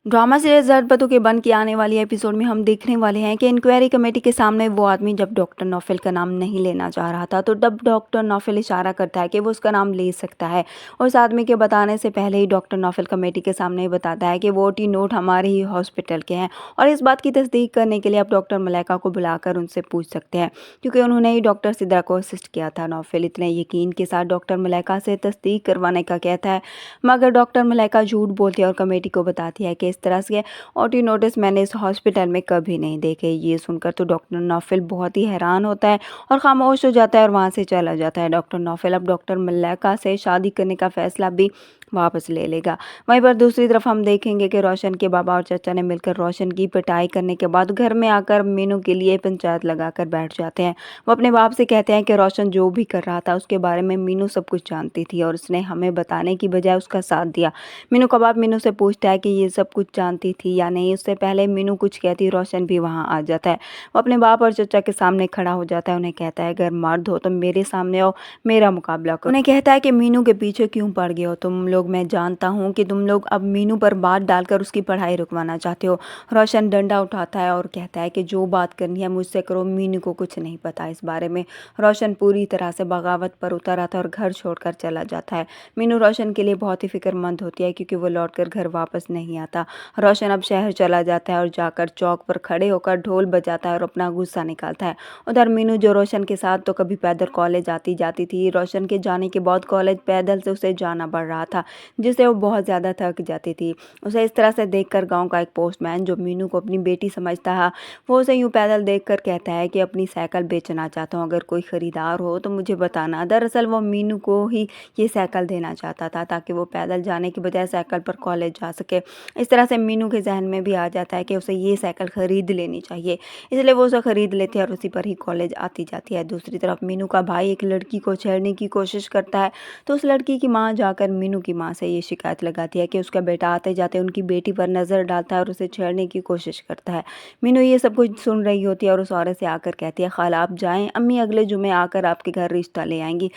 Drama series ज़रबतों के बन के आने वाली एपिसोड में हम देखने वाले हैं कि इंक्वायरी कमेटी के सामने वो आदमी जब डॉक्टर नौफिल का नाम नहीं लेना चाह रहा था तो तब डॉक्टर नौफिल इशारा करता है कि वो उसका नाम ले सकता है। उस आदमी के बताने से पहले ही डॉक्टर नौफिल कमेटी के सामने बताता है कि वो ओटी नोट हमारे ही हॉस्पिटल के हैं और इस बात की तस्दीक करने के लिए आप डॉक्टर मलाइका को बुलाकर उनसे पूछ सकते हैं, क्योंकि उन्होंने ही डॉक्टर सिद्रा को असिस्ट किया था। नौफिल इतने यकीन के साथ डॉक्टर मलाइका से तस्दीक करवाने का कहता है, मगर डॉक्टर मलाइका झूठ बोलती है और कमेटी को बताती है कि इस तरह से ओटी नोटिस मैंने इस हॉस्पिटल में कभी नहीं देखे। ये सुनकर तो डॉक्टर नौफिल बहुत ही हैरान होता है और खामोश हो जाता है और वहाँ से चला जाता है। डॉक्टर नौफिल अब डॉक्टर मलाइका से शादी करने का फैसला भी वापस ले लेगा। वहीं पर दूसरी तरफ हम देखेंगे कि रोशन के बाबा और चाचा ने मिलकर रोशन की पिटाई करने के बाद घर में आकर मीनू के लिए पंचायत लगाकर बैठ जाते हैं। वो अपने बाप से कहते हैं कि रोशन जो भी कर रहा था उसके बारे में मीनू सब कुछ जानती थी और उसने हमें बताने की बजाय उसका साथ दिया। मीनू का बाप मीनू से पूछता है कि ये सब कुछ जानती थी या नहीं। उससे पहले मीनू कुछ कहती रोशन भी वहाँ आ जाता है। वो अपने बाप और चाचा के सामने खड़ा हो जाता है। उन्हें कहता है, अगर मर्द हो तो मेरे सामने आओ, मेरा मुकाबला करो। उन्हें कहता है कि मीनू के पीछे क्यों पड़ गए हो तुम लोग। मैं जानता हूँ कि तुम लोग अब मीनू पर बात डालकर उसकी पढ़ाई रुकवाना चाहते हो। रोशन डंडा उठाता है और कहता है कि जो बात करनी है मुझसे करो, मीनू को कुछ नहीं पता इस बारे में। रोशन पूरी तरह से बगावत पर उतर आता है और घर छोड़कर चला जाता है। मीनू रोशन के लिए बहुत ही फिक्रमंद होती है क्योंकि वो लौटकर घर वापस नहीं आता। रोशन अब शहर चला जाता है और जाकर चौक पर खड़े होकर ढोल बजाता है और अपना गुस्सा निकालता है। उधर मीनू जो रोशन के साथ तो कभी पैदल कॉलेज आती जाती थी, रोशन के जाने के बाद कॉलेज पैदल से उसे जाना पड़ रहा था, जिससे वो बहुत ज़्यादा थक जाती थी। उसे इस तरह से देखकर गांव का एक पोस्टमैन जो मीनू को अपनी बेटी समझता है, वो उसे यूं पैदल देखकर कहता है कि अपनी साइकिल बेचना चाहता हूँ, अगर कोई ख़रीदार हो तो मुझे बताना। दरअसल वो मीनू को ही ये साइकिल देना चाहता था ताकि वो पैदल जाने की बजाय साइकिल पर कॉलेज जा सके। इस तरह से मीनू के जहन में भी आ जाता है कि उसे ये साइकिल ख़रीद लेनी चाहिए, इसलिए वो उसे ख़रीद लेती है और उसी पर ही कॉलेज आती जाती है। दूसरी तरफ मीनू का भाई एक लड़की को छेड़ने की कोशिश करता है, तो उस लड़की की माँ जाकर मीनू की माँ से ये शिकायत लगाती है कि उसका बेटा आते जाते उनकी बेटी पर नज़र डालता है और उसे छेड़ने की कोशिश करता है। मीनू ये सब कुछ सुन रही होती है और उस औरत से आकर कहती है, खाला आप जाएं, अम्मी अगले जुमे आकर आपके घर रिश्ता ले आएंगी।